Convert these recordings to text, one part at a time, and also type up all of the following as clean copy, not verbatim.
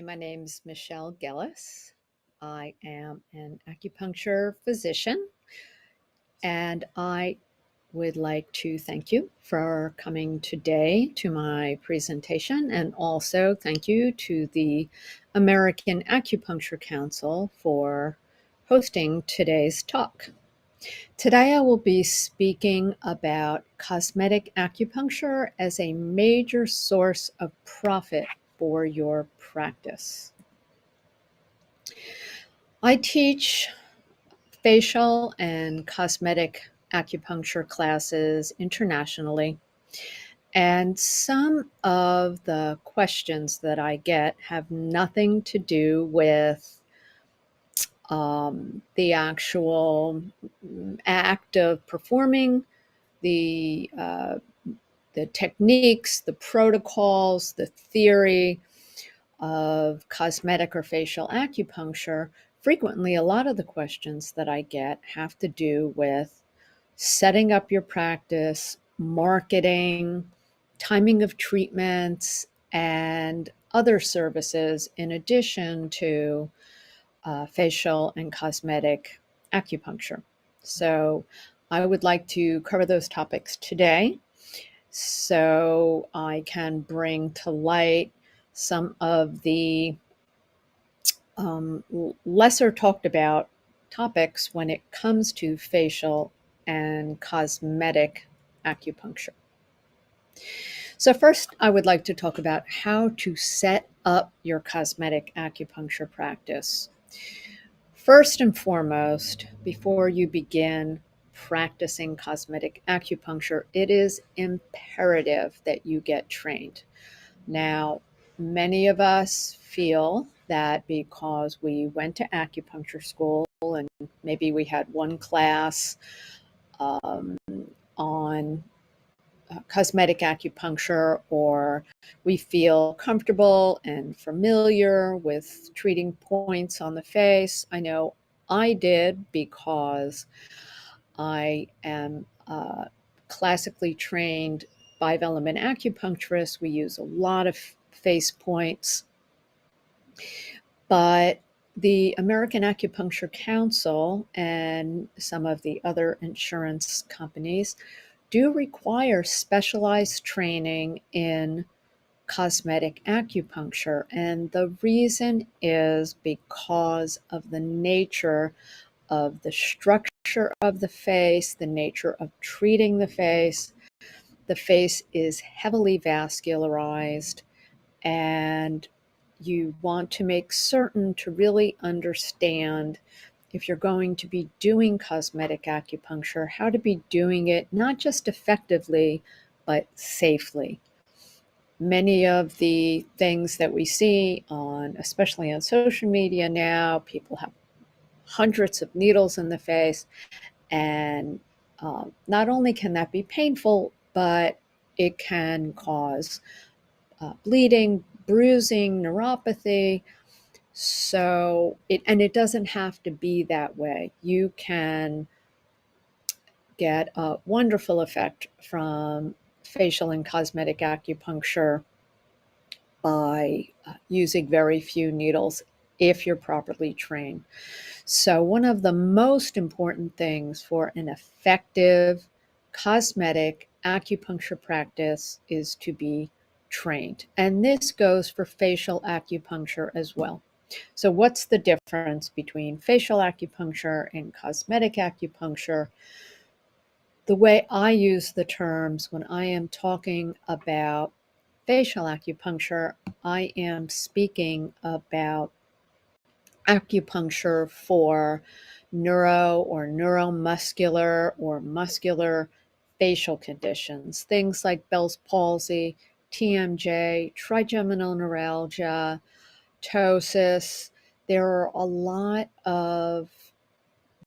my name's Michelle Gellis. I am an acupuncture physician, and I would like to thank you for coming today to my presentation, and also thank you to the American Acupuncture Council for hosting today's talk. Today I will be speaking about cosmetic acupuncture as a major source of profit for your practice. I teach facial and cosmetic acupuncture classes internationally, and some of the questions that I get have nothing to do with the actual act of performing the the techniques, the protocols, the theory of cosmetic or facial acupuncture. Frequently, a lot of the questions that I get have to do with setting up your practice, marketing, timing of treatments, and other services in addition to facial and cosmetic acupuncture. So I would like to cover those topics today so I can bring to light some of the lesser talked about topics when it comes to facial and cosmetic acupuncture. So first, I would like to talk about how to set up your cosmetic acupuncture practice. First and foremost, before you begin practicing cosmetic acupuncture, it is imperative that you get trained. Now, many of us feel that because we went to acupuncture school and maybe we had one class on cosmetic acupuncture, or we feel comfortable and familiar with treating points on the face. I know I did because I am classically trained 5-element acupuncturist. We use a lot of face points, but the American Acupuncture Council and some of the other insurance companies do require specialized training in cosmetic acupuncture. And the reason is because of the nature of the structure of the face, the nature of treating the face. The face is heavily vascularized, and you want to make certain to really understand, if you're going to be doing cosmetic acupuncture, how to be doing it not just effectively, but safely. Many of the things that we see on, especially on social media now, people have hundreds of needles in the face, and not only can that be painful, but it can cause bleeding, bruising, neuropathy. So it doesn't have to be that way. You can get a wonderful effect from facial and cosmetic acupuncture by using very few needles if you're properly trained. So one of the most important things for an effective cosmetic acupuncture practice is to be trained. And this goes for facial acupuncture as well. So what's the difference between facial acupuncture and cosmetic acupuncture? The way I use the terms when I am talking about facial acupuncture, I am speaking about acupuncture for neuro or neuromuscular or muscular facial conditions, things like Bell's palsy, TMJ, trigeminal neuralgia, ptosis. There are a lot of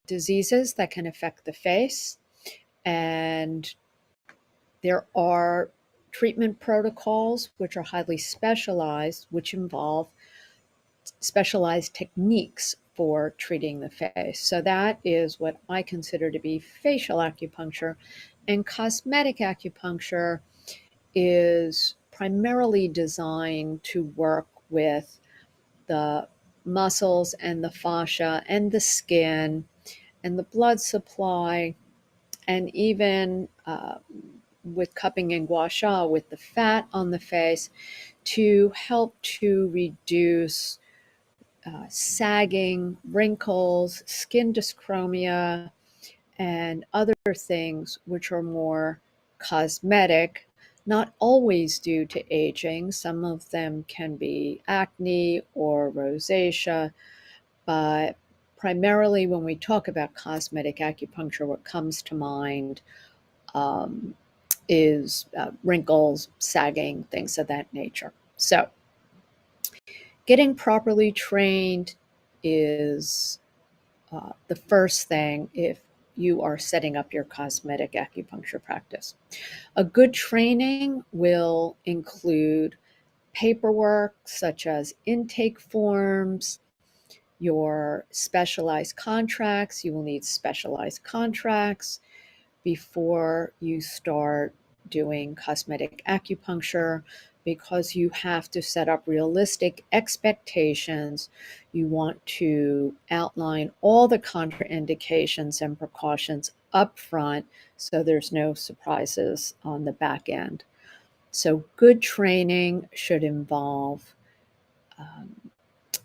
diseases that can affect the face, and there are treatment protocols which are highly specialized, which involve specialized techniques for treating the face. So that is what I consider to be facial acupuncture. And cosmetic acupuncture is primarily designed to work with the muscles and the fascia and the skin and the blood supply, and even with cupping and gua sha with the fat on the face to help to reduce sagging, wrinkles, skin dyschromia, and other things which are more cosmetic, not always due to aging. Some of them can be acne or rosacea, but primarily when we talk about cosmetic acupuncture, what comes to mind um, is wrinkles, sagging, things of that nature. So, getting properly trained is the first thing if you are setting up your cosmetic acupuncture practice. A good training will include paperwork such as intake forms, your specialized contracts. You will need specialized contracts before you start doing cosmetic acupuncture because you have to set up realistic expectations. You want to outline all the contraindications and precautions up front so there's no surprises on the back end. So, good training should involve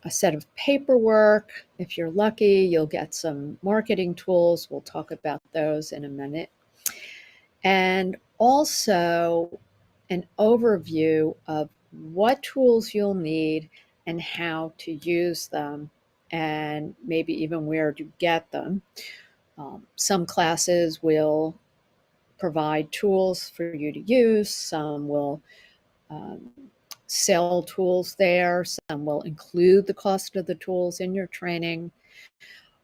a set of paperwork. If you're lucky, you'll get some marketing tools. We'll talk about those in a minute. And also an overview of what tools you'll need and how to use them, and maybe even where to get them. Some classes will provide tools for you to use, some will um, sell tools there, some will include the cost of the tools in your training.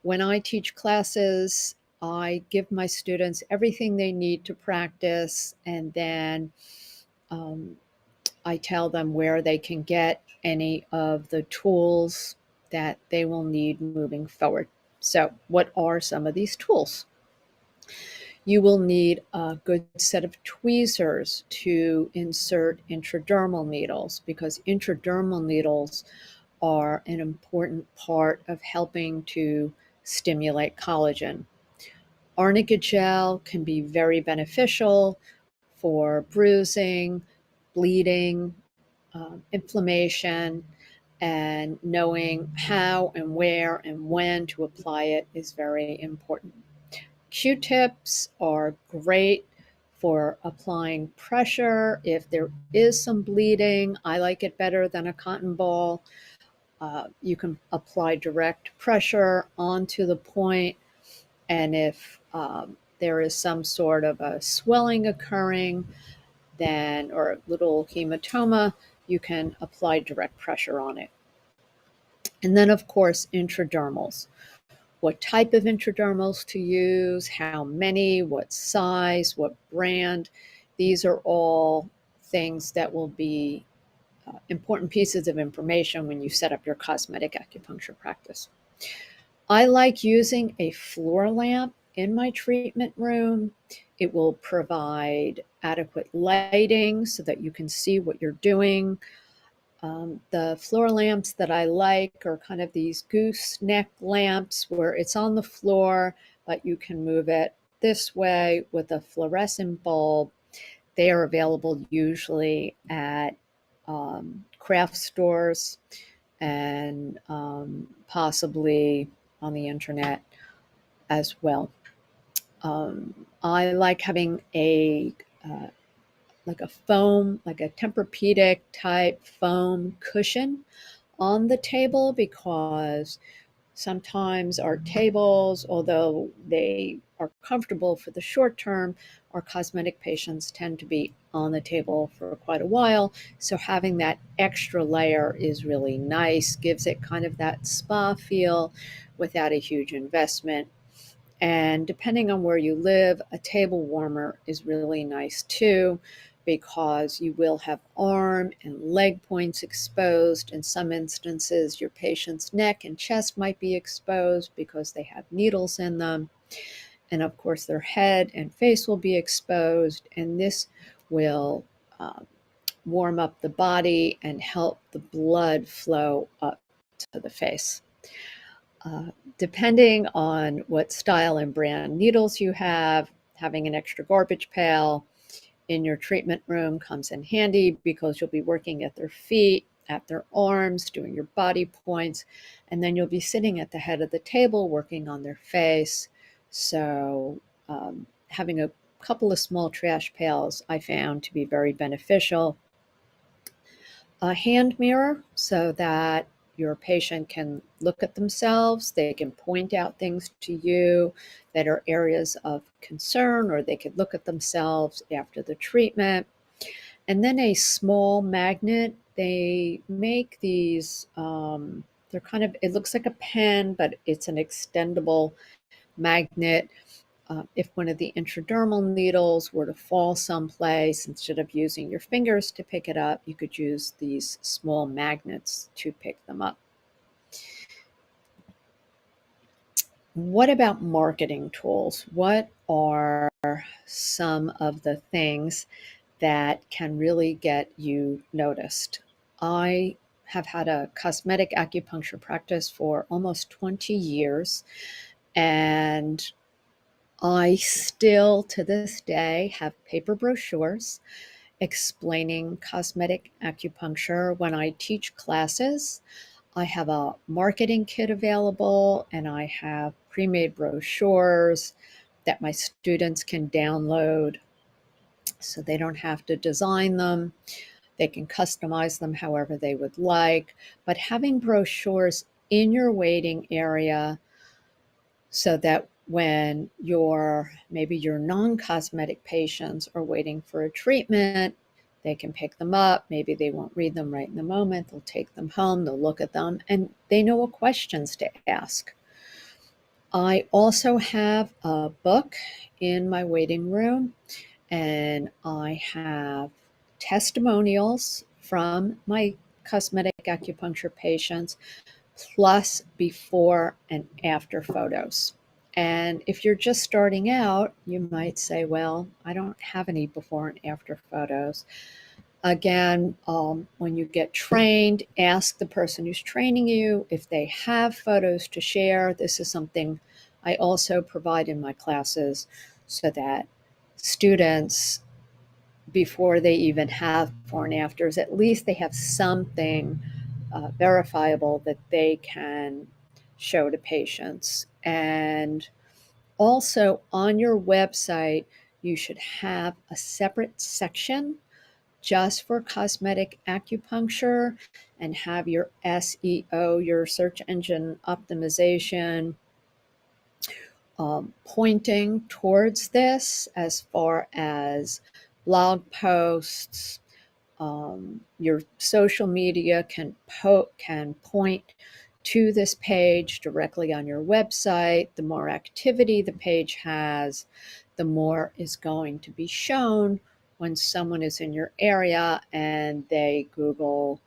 When I teach classes, I give my students everything they need to practice, and then um, I tell them where they can get any of the tools that they will need moving forward. So, what are some of these tools? You will need a good set of tweezers to insert intradermal needles because intradermal needles are an important part of helping to stimulate collagen. Arnica gel can be very beneficial for bruising, bleeding, inflammation, and knowing how and where and when to apply it is very important. Q-tips are great for applying pressure. If there is some bleeding, I like it better than a cotton ball. You can apply direct pressure onto the point, and if there is some sort of a swelling occurring, then or a little hematoma, you can apply direct pressure on it. And then, of course, intradermals. What type of intradermals to use, how many, what size, what brand. These are all things that will be important pieces of information when you set up your cosmetic acupuncture practice. I like using a floor lamp in my treatment room. It will provide adequate lighting so that you can see what you're doing. The floor lamps that I like are kind of these gooseneck lamps where it's on the floor, but you can move it this way with a fluorescent bulb. They are available usually at craft stores and possibly on the internet as well. I like having uh, like a foam, like a Tempur-Pedic type foam cushion on the table because sometimes our tables, although they are comfortable for the short term, our cosmetic patients tend to be on the table for quite a while. So having that extra layer is really nice, gives it kind of that spa feel without a huge investment. And depending on where you live, a table warmer is really nice too, because you will have arm and leg points exposed. In some instances, your patient's neck and chest might be exposed because they have needles in them. And of course, their head and face will be exposed. And this will warm up the body and help the blood flow up of the face. Depending on what style and brand needles you have, having an extra garbage pail in your treatment room comes in handy because you'll be working at their feet, at their arms, doing your body points, and then you'll be sitting at the head of the table working on their face. So having a couple of small trash pails I found to be very beneficial. A hand mirror so that your patient can look at themselves, they can point out things to you that are areas of concern, or they could look at themselves after the treatment. And then a small magnet. They make these, they're kind of, it looks like a pen, but it's an extendable magnet. If one of the intradermal needles were to fall someplace, instead of using your fingers to pick it up, you could use these small magnets to pick them up. What about marketing tools? What are some of the things that can really get you noticed? I have had a cosmetic acupuncture practice for almost 20 years, and I still, to this day, have paper brochures explaining cosmetic acupuncture. When I teach classes, I have a marketing kit available, and I have pre-made brochures that my students can download so they don't have to design them. They can customize them however they would like. But having brochures in your waiting area so that when maybe your non-cosmetic patients are waiting for a treatment, they can pick them up. Maybe they won't read them right in the moment. They'll take them home, they'll look at them, and they know what questions to ask. I also have a book in my waiting room, and I have testimonials from my cosmetic acupuncture patients, plus before and after photos. And if you're just starting out, you might say, well, I don't have any before and after photos. Again, when you get trained, ask the person who's training you if they have photos to share. This is something I also provide in my classes so that students, before they even have before and afters, at least they have something verifiable that they can show to patients. And also on your website, you should have a separate section just for cosmetic acupuncture, and have your SEO, your search engine optimization, pointing towards this as far as blog posts. Your social media can point to this page directly on your website. The more activity the page has, the more is going to be shown when someone is in your area and they Google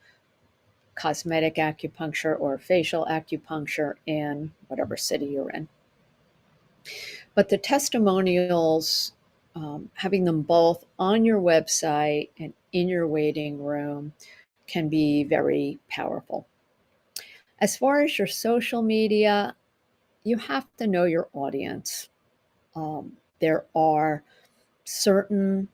cosmetic acupuncture or facial acupuncture in whatever city you're in. But the testimonials, having them both on your website and in your waiting room, can be very powerful. As far as your social media, you have to know your audience. There are certain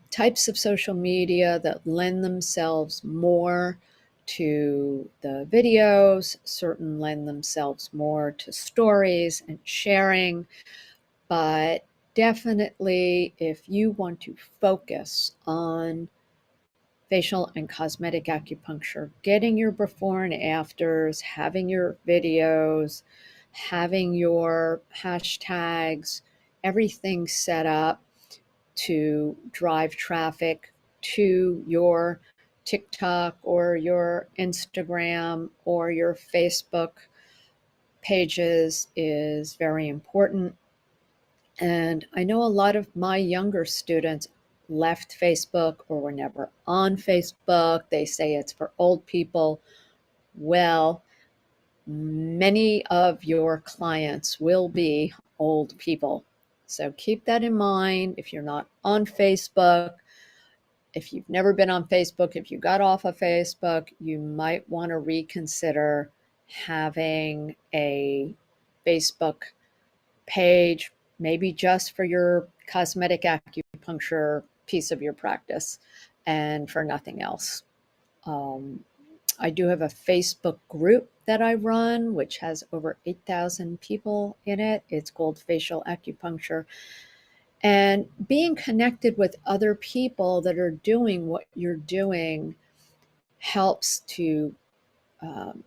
types of social media that lend themselves more to the videos, certain lend themselves more to stories and sharing. But definitely, if you want to focus on facial and cosmetic acupuncture, getting your before and afters, having your videos, having your hashtags, everything set up to drive traffic to your TikTok or your Instagram or your Facebook pages is very important. And I know a lot of my younger students left Facebook or were never on Facebook. They say it's for old people. Well, many of your clients will be old people. So keep that in mind. If you're not on Facebook, if you've never been on Facebook, if you got off of Facebook, you might want to reconsider having a Facebook page, maybe just for your cosmetic acupuncture piece of your practice and for nothing else. Um, I do have a Facebook group that I run, which has over 8,000 people in it. It's called Facial Acupuncture. And being connected with other people that are doing what you're doing helps to, um,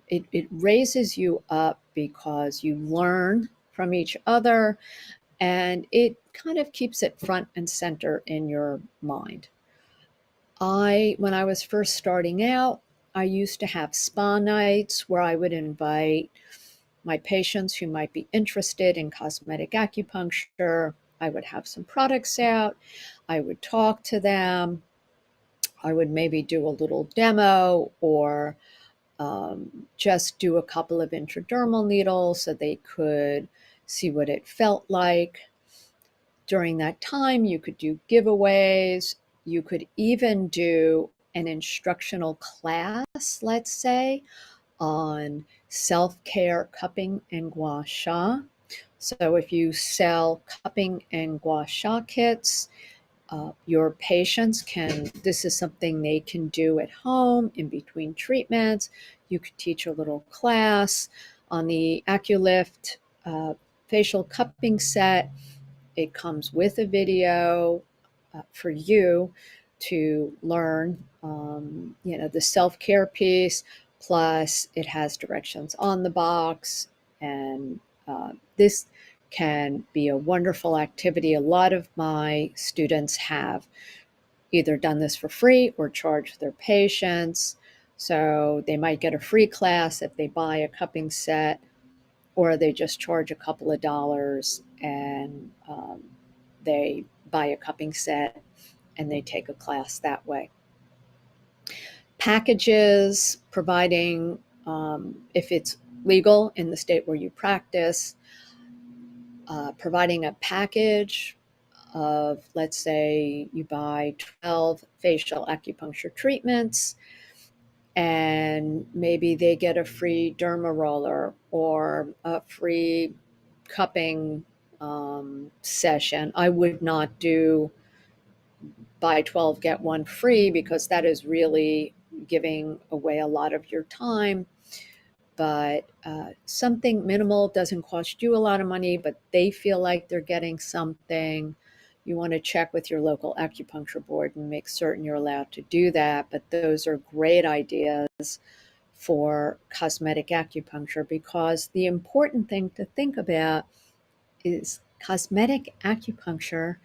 it raises you up because you learn from each other, and it kind of keeps it front and center in your mind. When I was first starting out, I used to have spa nights where I would invite my patients who might be interested in cosmetic acupuncture. I would have some products out. I would talk to them. I would maybe do a little demo or just do a couple of intradermal needles so they could see what it felt like. During that time, you could do giveaways. You could even do an instructional class, let's say, on self-care cupping and gua sha. So if you sell cupping and gua sha kits, your patients this is something they can do at home in between treatments. You could teach a little class on the AcuLift facial cupping set. It comes with a video for you to learn, the self-care piece, plus it has directions on the box. And this can be a wonderful activity. A lot of my students have either done this for free or charged their patients. So they might get a free class if they buy a cupping set, or they just charge a couple of dollars and they buy a cupping set and they take a class that way. Packages, providing, if it's legal in the state where you practice, providing a package of, let's say you buy 12 facial acupuncture treatments, and maybe they get a free derma roller or a free cupping session. I would not do buy 12, get one free, because that is really giving away a lot of your time. But something minimal, doesn't cost you a lot of money, but they feel like they're getting something. You want to check with your local acupuncture board and make certain you're allowed to do that. But those are great ideas for cosmetic acupuncture, because the important thing to think about is cosmetic acupuncture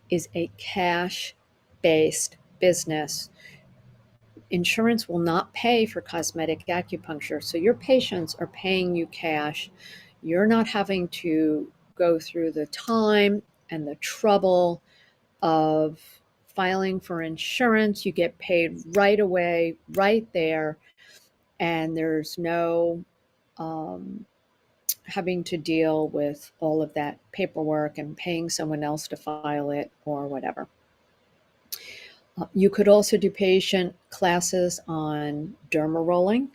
is a cash-based business. Insurance will not pay for cosmetic acupuncture, so your patients are paying you cash. You're not having to go through the time and the trouble of filing for insurance. You get paid right away, right there, and there's no having to deal with all of that paperwork and paying someone else to file it or whatever. You could also do patient classes on derma rolling.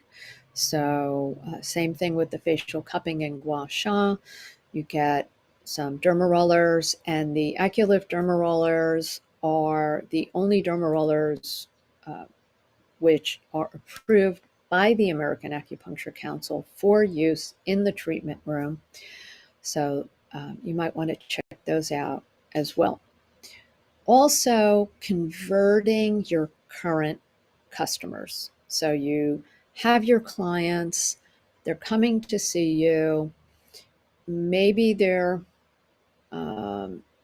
So same thing with the facial cupping and gua sha. You get some derma rollers, and the AcuLift derma rollers are the only derma rollers which are approved by the American Acupuncture Council for use in the treatment room. So you might want to check those out as well. Also, converting your current customers. So you have your clients, they're coming to see you. Maybe they're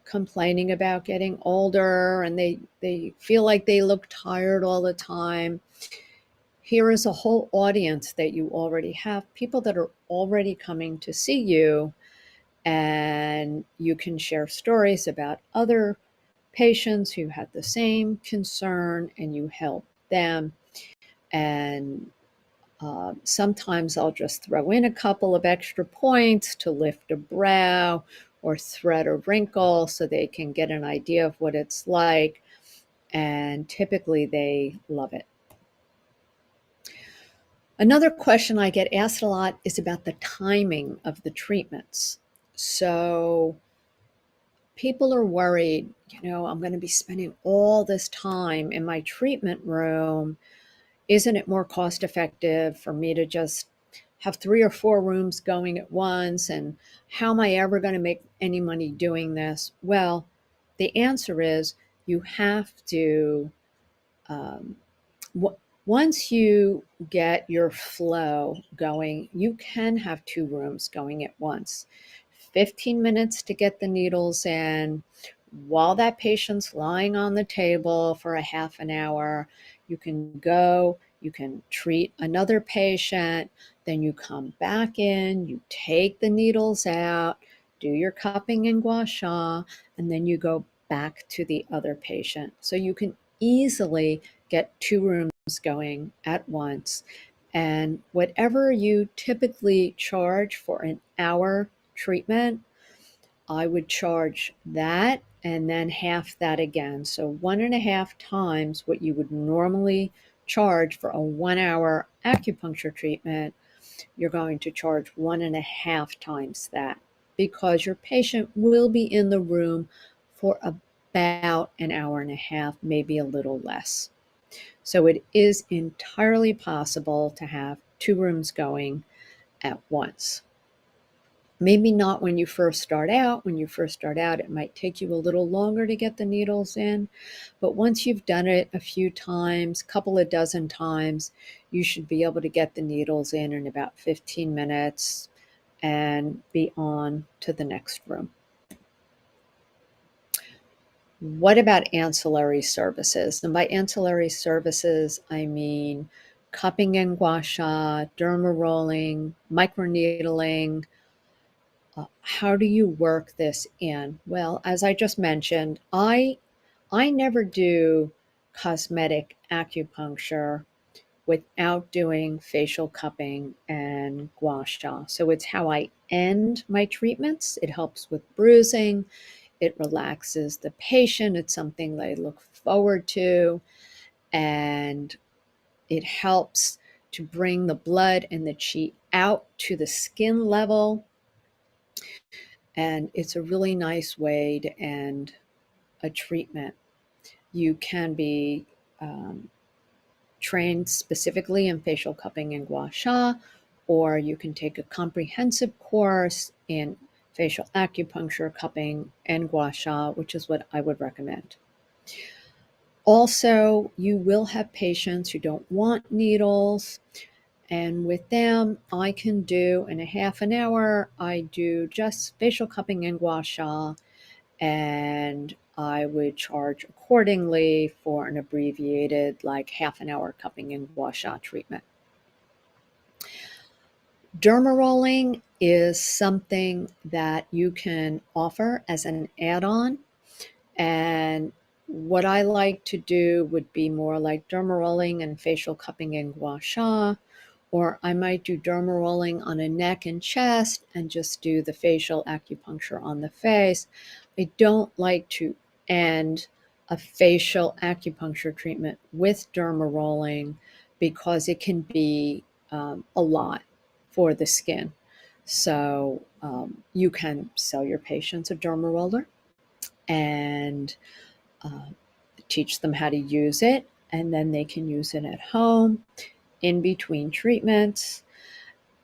complaining about getting older and they feel like they look tired all the time. Here is a whole audience that you already have, people that are already coming to see you, and you can share stories about other patients who had the same concern and you help them. And sometimes I'll just throw in a couple of extra points to lift a brow or thread a wrinkle so they can get an idea of what it's like. and typically they love it. Another question I get asked a lot is about the timing of the treatments. So people are worried, I'm going to be spending all this time in my treatment room. Isn't it more cost effective for me to just have 3 or 4 rooms going at once? And how am I ever going to make any money doing this? Well, the answer is you have to, um, once you get your flow going, you can have 2 rooms going at once. 15 minutes to get the needles in. While that patient's lying on the table for a half an hour, you can go, you can treat another patient, then you come back in, you take the needles out, do your cupping and gua sha, and then you go back to the other patient. So you can easily get 2 rooms going at once. And whatever you typically charge for an hour treatment, I would charge that and then half that again. So 1.5 times what you would normally charge for a 1 hour acupuncture treatment, you're going to charge 1.5 times that, because your patient will be in the room for about an hour and a half, maybe a little less. So it is entirely possible to have 2 rooms going at once. Maybe not when you first start out. When you first start out, it might take you a little longer to get the needles in. But once you've done it a few times, couple of dozen times, you should be able to get the needles in about 15 minutes and be on to the next room. What about ancillary services? And by ancillary services, I mean cupping and gua sha, derma rolling, microneedling. How do you work this in? Well, as I just mentioned, I never do cosmetic acupuncture without doing facial cupping and gua sha. So it's how I end my treatments. It helps with bruising. It relaxes the patient. It's something they look forward to. And it helps to bring the blood and the qi out to the skin level. And it's a really nice way to end a treatment. You can be trained specifically in facial cupping and gua sha, or you can take a comprehensive course in facial acupuncture, cupping, and gua sha, which is what I would recommend. Also, you will have patients who don't want needles, and with them, I can do in a half an hour, I do just facial cupping and gua sha, and I would charge accordingly for an abbreviated, like half an hour cupping and gua sha treatment. Derma rolling is something that you can offer as an add-on. And what I like to do would be more like derma rolling and facial cupping and gua sha, or I might do derma rolling on a neck and chest and just do the facial acupuncture on the face. I don't like to end a facial acupuncture treatment with derma rolling because it can be a lot for the skin. So you can sell your patients a derma roller and teach them how to use it, and then they can use it at home in between treatments,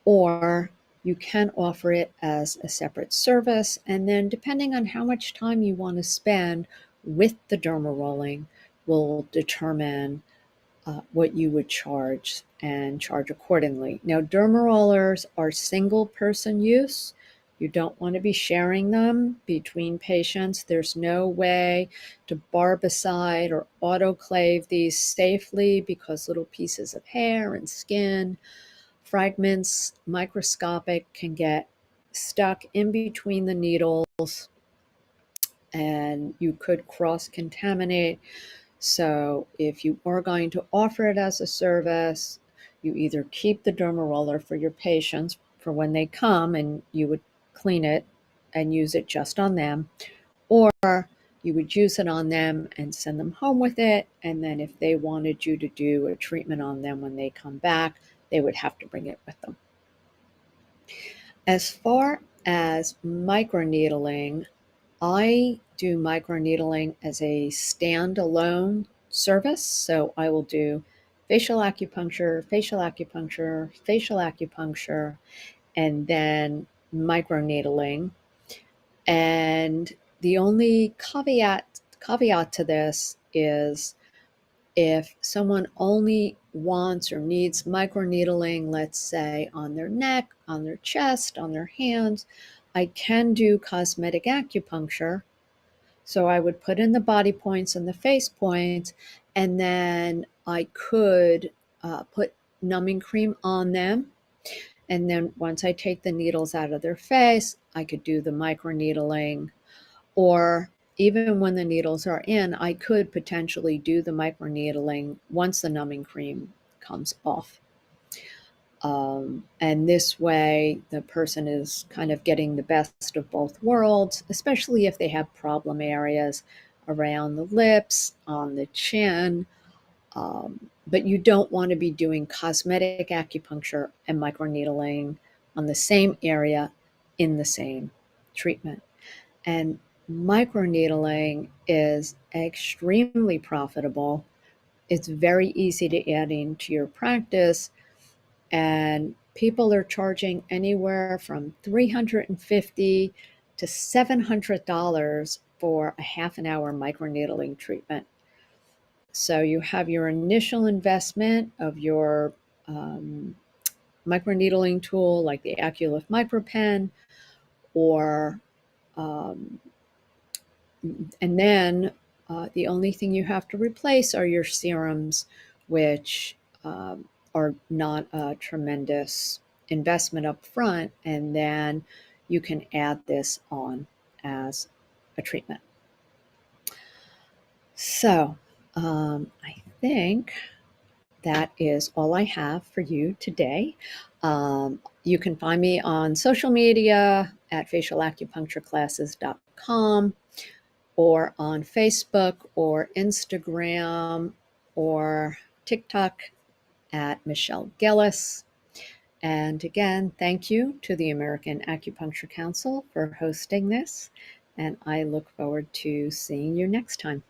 or you can offer it as a separate service. And then depending on how much time you want to spend with the derma rolling will determine what you would charge and charge accordingly. Now, derma rollers are single person use. You don't want to be sharing them between patients. There's no way to barbicide or autoclave these safely because little pieces of hair and skin, fragments, microscopic, can get stuck in between the needles and you could cross contaminate. So if you are going to offer it as a service, you either keep the derma roller for your patients for when they come and you would clean it and use it just on them, or you would use it on them and send them home with it. And then if they wanted you to do a treatment on them when they come back, they would have to bring it with them. As far as microneedling, I do microneedling as a standalone service. So I will do facial acupuncture, facial acupuncture, facial acupuncture, and then microneedling. And the only caveat to this is if someone only wants or needs microneedling, let's say on their neck, on their chest, on their hands, I can do cosmetic acupuncture. So I would put in the body points and the face points, and then I could put numbing cream on them. And then once I take the needles out of their face, I could do the microneedling. Or even when the needles are in, I could potentially do the microneedling once the numbing cream comes off. And this way, the person is kind of getting the best of both worlds, especially if they have problem areas around the lips, on the chin. But you don't want to be doing cosmetic acupuncture and microneedling on the same area in the same treatment. And microneedling is extremely profitable. It's very easy to add into your practice, and people are charging anywhere from $350 to $700 for a half an hour microneedling treatment. So you have your initial investment of your microneedling tool like the AcuLift MicroPen, or um, and then the only thing you have to replace are your serums, which are not a tremendous investment up front, and then you can add this on as a treatment. So I think that is all I have for you today. You can find me on social media at facialacupunctureclasses.com, or on Facebook or Instagram or TikTok at Michelle Gellis. And again, thank you to the American Acupuncture Council for hosting this. And I look forward to seeing you next time.